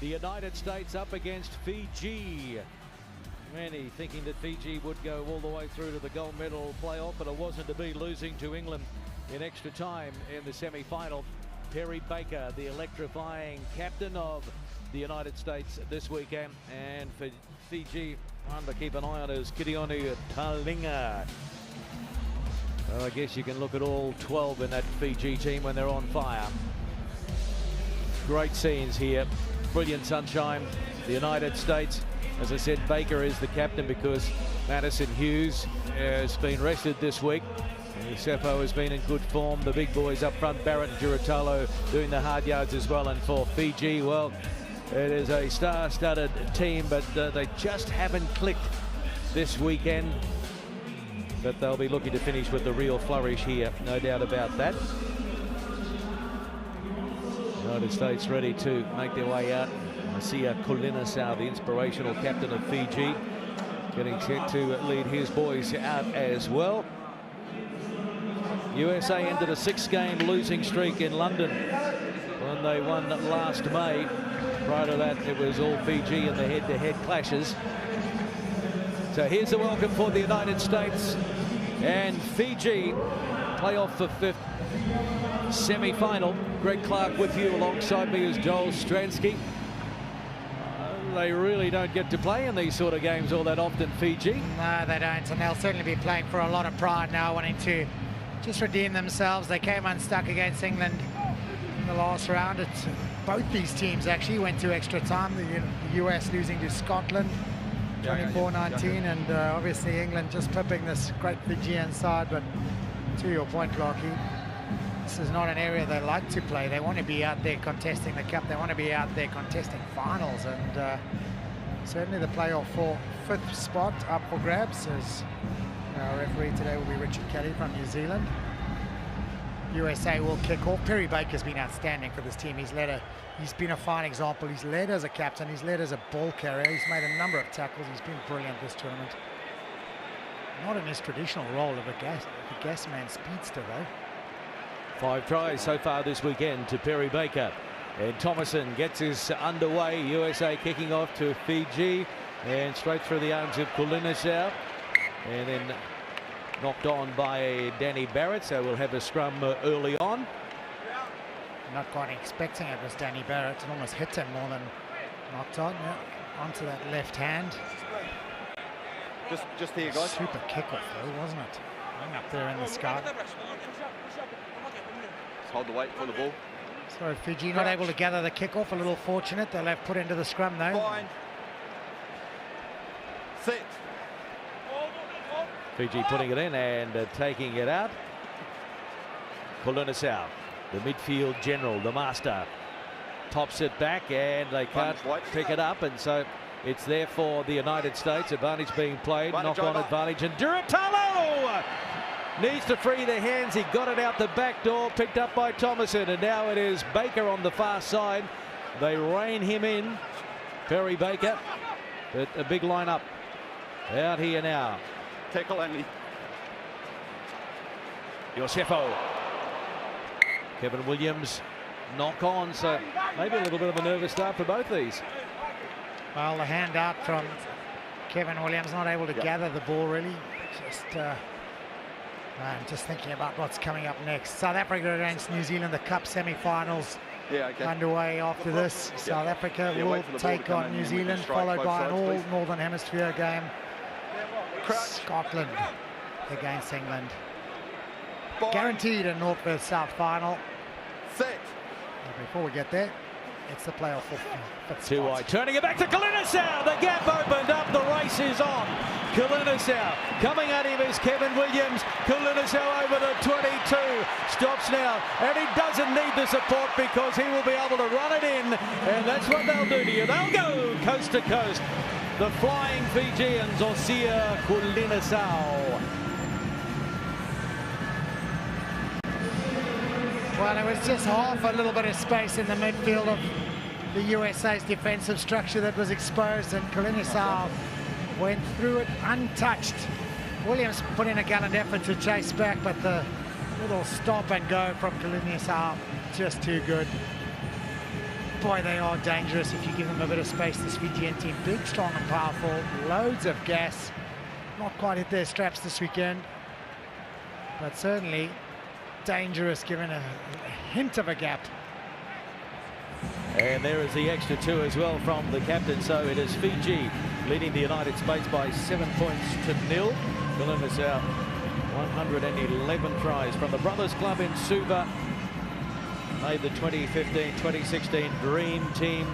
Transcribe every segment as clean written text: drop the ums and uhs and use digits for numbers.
The United States up against Fiji. Many thinking that Fiji would go all the way through to the gold medal playoff, but it wasn't to be, losing to England in extra time in the semi-final. Perry Baker, the electrifying captain of the United States this weekend, and for Fiji, one to keep an eye on is Kidionu Talinga. Well, I guess you can look at all 12 in that Fiji team when they're on fire. Great scenes here, brilliant sunshine. The United States, as I said, Baker is the captain because Madison Hughes has been rested this week. Seppo has been in good form. The big boys up front, Barrett and Giratolo, doing the hard yards as well. And for Fiji, well, it is a star-studded team, but they just haven't clicked this weekend. But they'll be looking to finish with the real flourish here, no doubt about that. United States ready to make their way out. Masia Kulinasau, the inspirational captain of Fiji, getting set to lead his boys out as well. USA ended a 6-game losing streak in London when they won last May. Prior to that, it was all Fiji in the head-to-head clashes. So here's a welcome for the United States and Fiji. Playoff for 5th semi-final. Greg Clark with you, alongside me is Joel Stransky. They really don't get to play in these sort of games all that often, Fiji. No, they don't, and they'll certainly be playing for a lot of pride now, wanting to just redeem themselves. They came unstuck against England in the last round. Both these teams actually went to extra time. The US losing to Scotland 24-19, and obviously England just pipping this great Fijian side. But to your point, Clarkie, this is not an area they like to play. They want to be out there contesting the cup. They want to be out there contesting finals, and certainly the playoff for 5th spot up for grabs. As our referee today will be Richard Kelly from New Zealand. USA will kick off. Perry Baker's been outstanding for this team. He's been a fine example. He's led as a captain. He's led as a ball carrier. He's made a number of tackles. He's been brilliant this tournament. Not in his traditional role of a gas man speedster, though. 5 tries so far this weekend to Perry Baker. And Thomason gets us underway. USA kicking off to Fiji. And straight through the arms of Kulinasau. And then knocked on by Danny Barrett. So we'll have a scrum early on. Not quite expecting it was Danny Barrett. It almost hit him more than knocked on. Yeah, onto that left hand. Just here, guys. Super kickoff, though, wasn't it? Hung up there in the sky. Hold the weight for the ball. So Fiji not able to gather the kickoff. A little fortunate. They'll have put into the scrum though. Fine. Set. Fiji putting it in and taking it out. Kulinasau, the midfield general, the master, tops it back, and they can't pick it up, and so it's there for the United States. Advantage being played, knock-on advantage, and Giratolo needs to free the hands. He got it out the back door, picked up by Thomason, and now it is Baker on the far side. They rein him in, Perry Baker, but a big lineup out here now. Tackle only. Yosefo. Kevin Williams, knock on, so maybe a little bit of a nervous start for both these. Well, the hand out from Kevin Williams, not able to gather the ball really. I'm just thinking about what's coming up next. South Africa against New Zealand, the Cup semi-finals underway after this. South Africa will take on New Zealand, followed by an all-Northern Hemisphere game. Scotland against England. Guaranteed a North vs South final. Set. Before we get there, it's the playoff for 5th Too wide, turning it back to Kulinasau. The gap opened up, the race is on. Kulinasau, coming at him is Kevin Williams. Kulinasau over the 22, stops now, and he doesn't need the support because he will be able to run it in, and that's what they'll do to you. They'll go coast to coast. The flying Fijians, Masia Kulinasau. Well, there was just half a little bit of space in the midfield of the USA's defensive structure that was exposed, and Kulinasau went through it untouched. Williams put in a gallant effort to chase back, but the little stop and go from Kulinasau just too good. boy, they are dangerous if you give them a bit of space, this Fijian team. Big, strong and powerful, loads of gas. Not quite hit their straps this weekend, but certainly dangerous given a hint of a gap. And there is the extra 2 as well from the captain. So it is Fiji leading the United States by 7 points to 0. Columbus out 111 tries from the Brothers Club in Suva. Made the 2015-2016 Dream Team.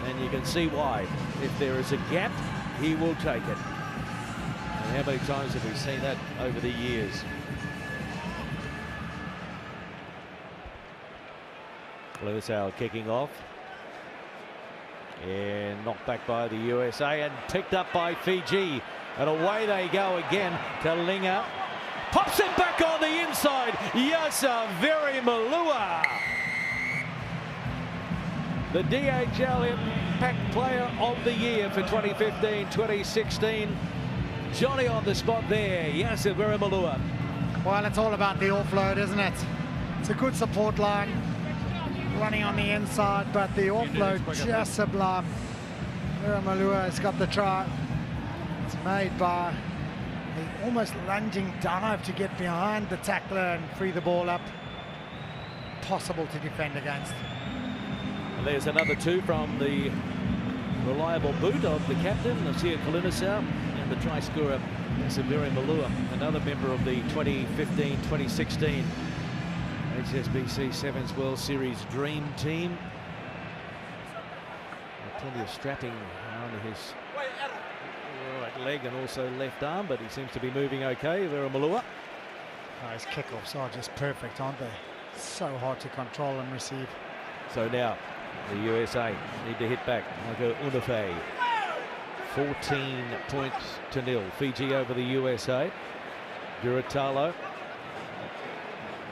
And you can see why. If there is a gap, he will take it. And how many times have we seen that over the years? Lewis kicking off. And knocked back by the USA and picked up by Fiji. And away they go again. Talinga pops it back on the inside. Yasa Very Malua. The DHL Impact Player of the Year for 2015-2016. Johnny on the spot there. Yasa Very Malua. Well, it's all about the offload, isn't it? It's a good support line. Running on the inside, but the offload just sublime. Malua has got the try. It's made by the almost lunging dive to get behind the tackler and free the ball up. Possible to defend against. And there's another 2 from the reliable boot of the captain, Nasia Kalinasau, and the try scorer, Severi Malua, another member of the 2015-2016 HSBC Sevens World Series Dream Team. Plenty of strapping on his right leg and also left arm, but he seems to be moving okay. Vera Malua. Oh, his kickoffs are just perfect, aren't they? So hard to control and receive. So now the USA need to hit back. Marco Unafe. 14 points to 0. Fiji over the USA. Duratalo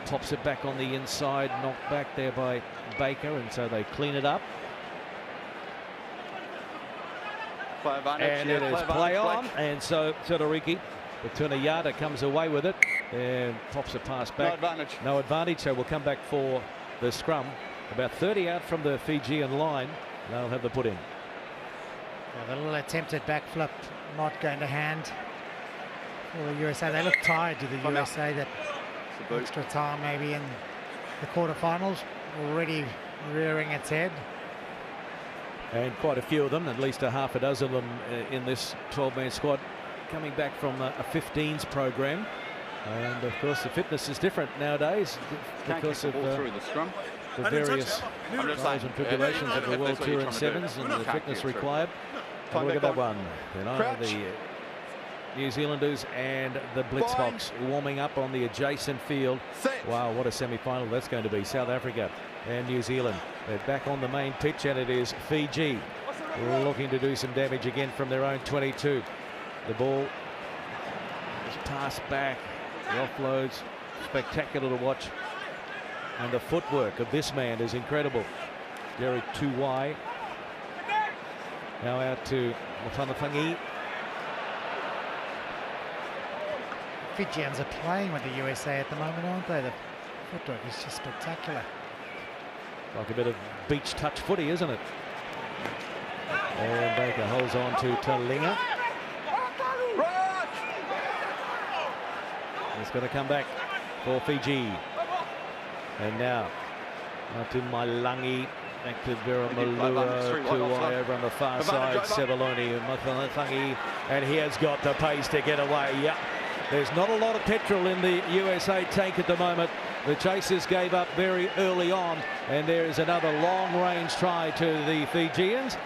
pops it back on the inside, knocked back there by Baker, and so they clean it up. And it is play on, and so Todoriki, the Tunayada comes away with it and pops it past back. No advantage, so we'll come back for the scrum. About 30 out from the Fijian line. They'll have the put in. Yeah, the little attempted backflip not going to hand for the USA. They look tired to the USA. That extra time maybe in the quarterfinals, already rearing its head. And quite a few of them, at least a half a dozen of them in this 12-man squad, coming back from a 15s program. And of course the fitness is different nowadays because of the various trials and tribulations of the World Tour in sevens and the fitness required. And look at that one, you know, the New Zealanders and the Blitzbox warming up on the adjacent field. Wow, what a semi-final that's going to be. South Africa and New Zealand. They're back on the main pitch, and it is Fiji looking to do some damage again from their own 22. The ball is passed back. The offloads, spectacular to watch. And the footwork of this man is incredible. Jerry Tuwai. Now out to Mafanafangi. Fijians are playing with the USA at the moment, aren't they? The footwork is just spectacular. Like a bit of beach touch footy, isn't it? And Baker holds on to Talinga. It's going to come back for Fiji. And now out to Mailangi, back to Vera Malua, Tuwai over on the far side, Sevaloni and Mafanafangi, and he has got the pace to get away. Yep. There's not a lot of petrol in the USA tank at the moment. The chasers gave up very early on, and there is another long-range try to the Fijians.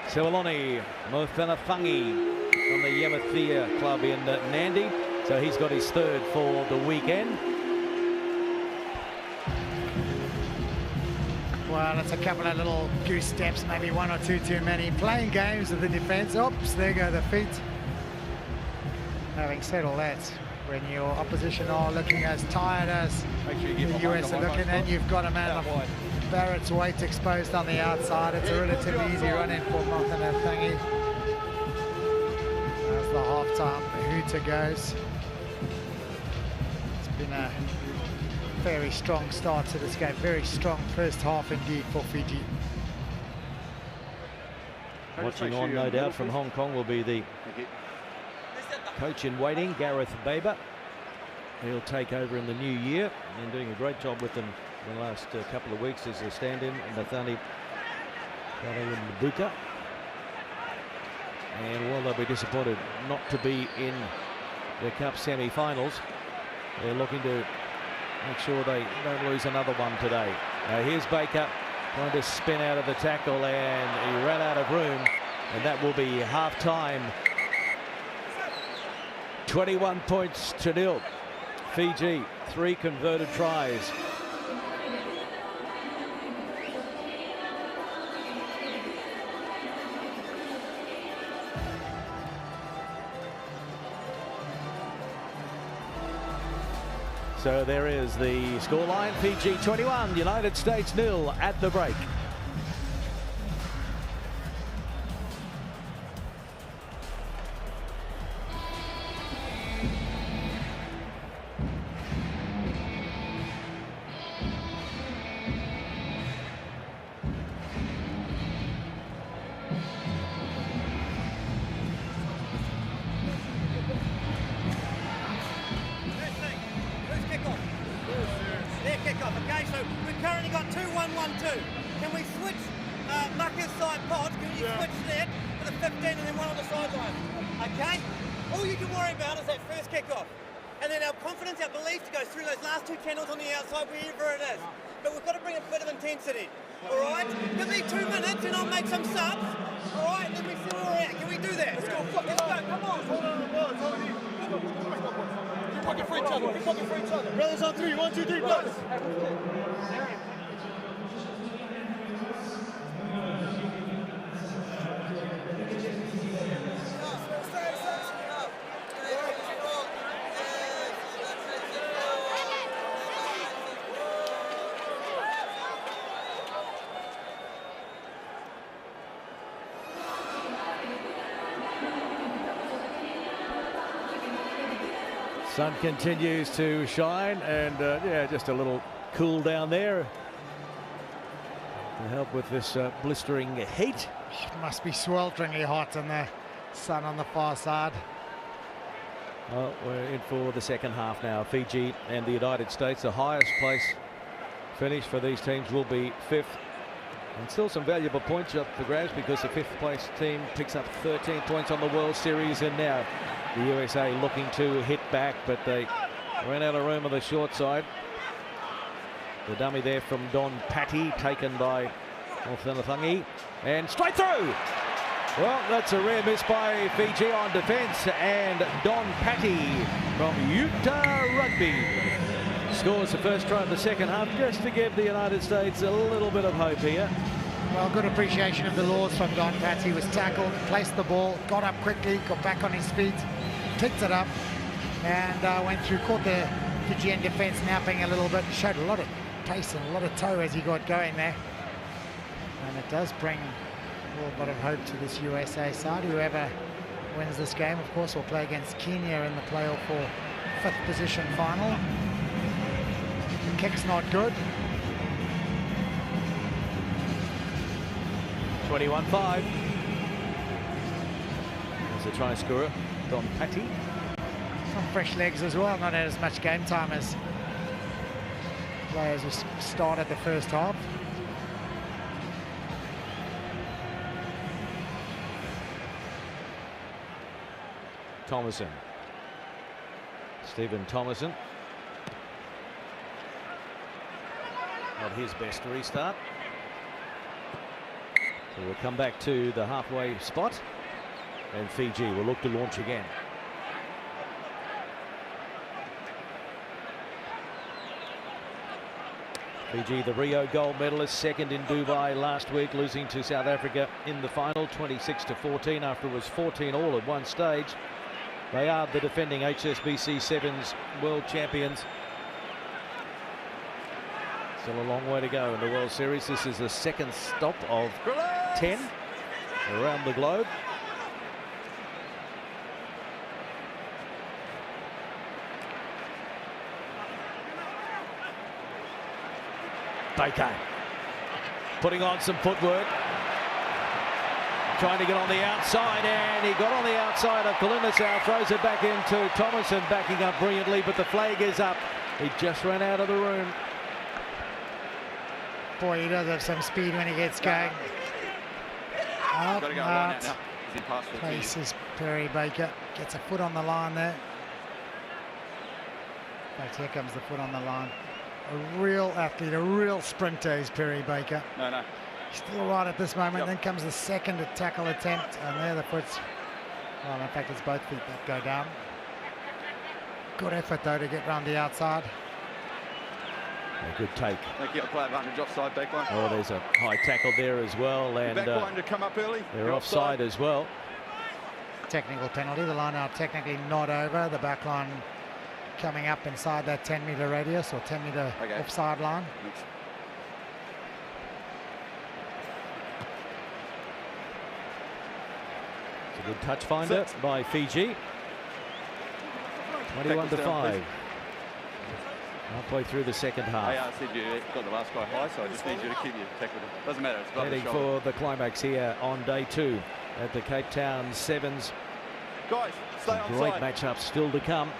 Sevaloni Mofanafangi from the Yamathea club in Nandi. So he's got his third for the weekend. Well, it's a couple of little goose steps, maybe one or two too many. Playing games with the defense. Oops, there go the feet. Having said all that, when your opposition are looking as tired as the US are looking, and you've got a man of Barrett's weight exposed on the outside, it's a relatively easy run-in for Mofanafangi. As the half-time hooter goes. It's been a Very strong start to this game. Very strong first half indeed for Fiji. Watching on, no doubt, from Hong Kong will be the coach in waiting, Gareth Baber. He'll take over in the new year and doing a great job with them in the last couple of weeks as a stand-in, Nathani Buka. And while they'll be disappointed not to be in the Cup semi-finals, they're looking to make sure they don't lose another one today. Here's Baker trying to spin out of the tackle, and he ran out of room, and that will be half-time. 21 points to nil. Fiji, 3 converted tries. So there is the scoreline. Fiji 21, United States 0 at the break. Okay, so we've currently got 2-1-1-2. Can we switch Mucker's side pod? Can you switch that for the 15 and then one on the sideline? Okay? All you can worry about is that first kick-off. And then our confidence, our belief to go through those last 2 channels on the outside, wherever it is. But we've got to bring a bit of intensity. All right? Give me 2 minutes and I'll make some subs. All right? And then we see where we're at. Can we do that? Let's go. Let's go. Come on. Pocket for each other. Pocket for each other. Brothers on 3. 1, 2, 3, brothers. Sun continues to shine, and yeah, just a little cool down there to help with this blistering heat. It must be swelteringly hot in the sun on the far side. Well, we're in for the second half now. Fiji and the United States, the highest place finish for these teams will be 5th. And still some valuable points up for grabs, because the 5th place team picks up 13 points on the World Series, and now the USA looking to hit back, but they ran out of room on the short side. The dummy there from Don Patty, taken by Nathani, and straight through. Well, that's a rare miss by Fiji on defence, and Don Patty from Utah Rugby scores the first try of the second half, just to give the United States a little bit of hope here. Well, good appreciation of the laws from Don Patty. Was tackled, placed the ball, got up quickly, got back on his feet, picked it up, and went through, caught the Fijian defence napping a little bit, showed a lot of pace and a lot of toe as he got going there. And it does bring a little bit of hope to this USA side. Whoever wins this game, of course, will play against Kenya in the playoff for 5th position final. The kick's not good. 21-5. There's a try scorer, Don Patty. Some fresh legs as well, not had as much game time as players who started the first half. Thomason. Stephen Thomason. Not his best restart. So we'll come back to the halfway spot, and Fiji will look to launch again. Fiji, the Rio gold medalist, second in Dubai last week, losing to South Africa in the final 26-14 after it was 14 all at one stage. They are the defending HSBC Sevens world champions. Still a long way to go in the World Series. This is the second stop of 10 around the globe. Baker putting on some footwork, trying to get on the outside, and he got on the outside of Kalunisau, throws it back into Thomason, backing up brilliantly, but the flag is up. He just ran out of the room. Boy, he does have some speed when he gets going. Got to go line out now. He's in past the Places Perry Baker, gets a foot on the line there. In fact, here comes the foot on the line. A real athlete, a real sprinter is Perry Baker. No. Still all right at this moment. Yep. Then comes the second tackle attempt, and there the foot's, well, in fact, it's both feet that go down. Good effort, though, to get round the outside. A good take. Thank you. Play advantage offside, backline. Oh, there's a high tackle there as well, and Backline to come up early. they're offside as well. Technical penalty. The line out technically not over. The back line coming up inside that 10-metre radius or 10-metre offside line. Thanks. It's a good touch finder by Fiji. 21 to 5. Halfway through the second half. I said you got the last guy high, so I just need you to keep your tackle. Doesn't matter. It's above the Heading shoulder. for the climax here on day 2 at the Cape Town Sevens. Guys, stay on Great side. matchups still to come.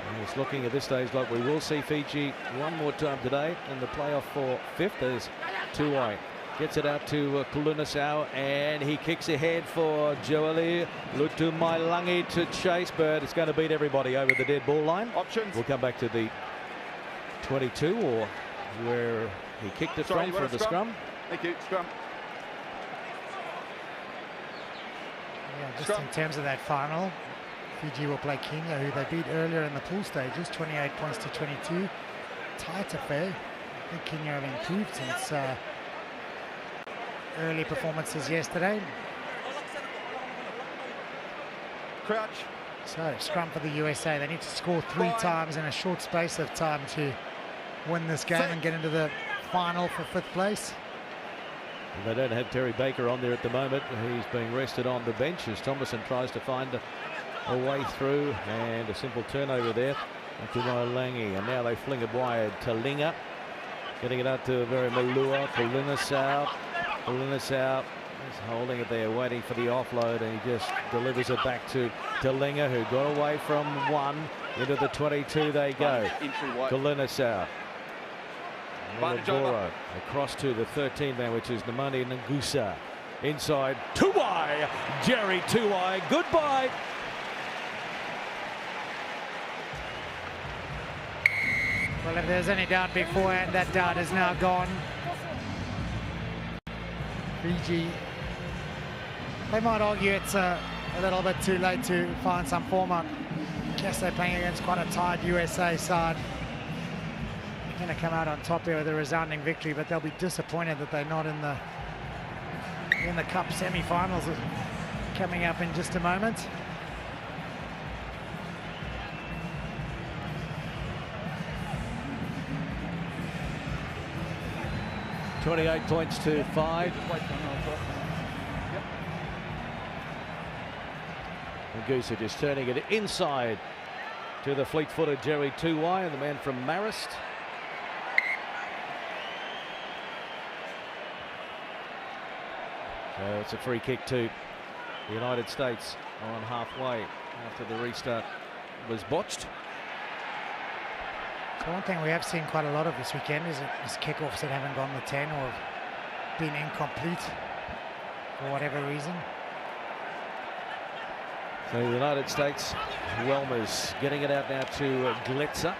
And it's looking at this stage like we will see Fiji one more time today in the playoff for 5th. There's Tuai. Gets it out to Kalunisau, and he kicks ahead for Joeli Lutumailangi to chase, but it's going to beat everybody over the dead ball line. Options. We'll come back to the 22, or where he kicked it from for the scrum. Thank you. Scrum. Yeah, just in terms of that final, Fiji will play Kenya, who they beat earlier in the pool stages, 28 points to 22. Tight affair. I think Kenya have improved since early performances yesterday. Crouch. So scrum for the USA. They need to score 3 times in a short space of time to win this game and get into the final for 5th place. They don't have Terry Baker on there at the moment. He's being rested on the bench as Thomason tries to find a way through, and a simple turnover there to Langi. And now they fling it wide to Linga, getting it out to very Malua. Kalunisau is holding it there, waiting for the offload, and he just delivers it back to Linga, who got away from 1 into the 22. They go. Kalunisau. Across to the 13 man, which is Namani Ngusa. Inside, Tuai, Jerry Tuai, goodbye. Well, if there's any doubt beforehand, that doubt is now gone. Fiji, they might argue it's a little bit too late to find some form. I guess they're playing against quite a tired USA side. They're going to come out on top here with a resounding victory, but they'll be disappointed that they're not in the Cup semi-finals coming up in just a moment. $28 points to 5. And Gooser just turning it inside to the fleet-footed Jerry Tuai, and the man from Marist. So it's a free kick to the United States on halfway after the restart was botched. So one thing we have seen quite a lot of this weekend is kickoffs that haven't gone the 10 or been incomplete for whatever reason. So the United States, Welmers getting it out now to Gletzer.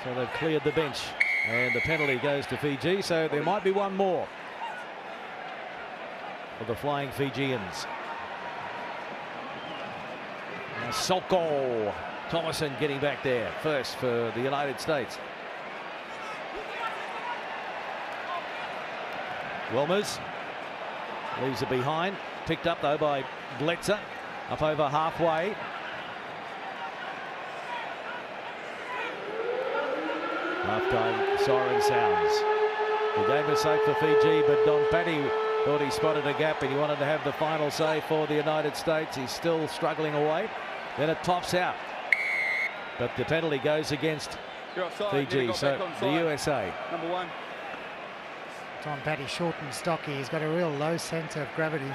So they've cleared the bench, and the penalty goes to Fiji, so there might be one more for the flying Fijians. Now Soko. Thomason getting back there first for the United States. Welmers leaves it behind. Picked up though by Gletzer. Up over halfway. Half-time siren sounds. The game is safe for Fiji, but Don Patty thought he spotted a gap and he wanted to have the final say for the United States. He's still struggling away. Then it pops out. But the penalty goes against Fiji, so the USA. Number 1. Tom Paddy short and stocky. He's got a real low centre of gravity.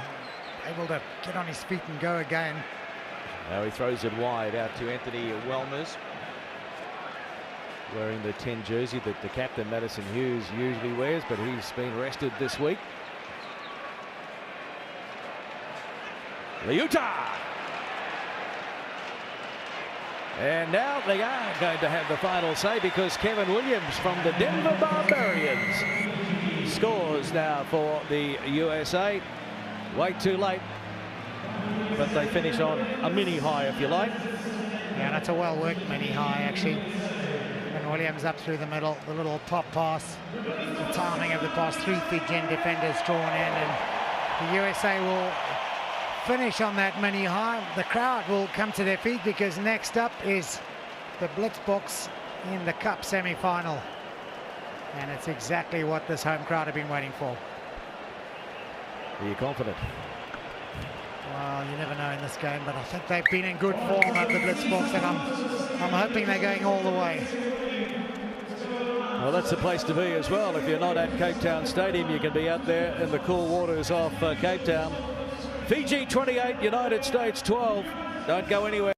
Able to get on his feet and go again. Now he throws it wide out to Anthony Welmers, wearing the 10 jersey that the captain Madison Hughes usually wears, but he's been rested this week. Liuta! And now they are going to have the final say, because Kevin Williams from the Denver Barbarians scores now for the USA. Way too late, but they finish on a mini high, if you like. Yeah, that's a well-worked mini high, actually. And Williams up through the middle, the little pop pass, the timing of the pass, 3 Fijian defenders drawn in, and the USA will finish on that mini high. The crowd will come to their feet, because next up is the blitz box in the Cup semi-final, and it's exactly what this home crowd have been waiting for. Are you confident? Well, you never know in this game, but I think they've been in good form at the blitz box, and I'm hoping they're going all the way. Well, that's the place to be as well. If you're not at Cape Town Stadium, you can be out there in the cool waters off Cape Town. Fiji 28, United States 12. Don't go anywhere.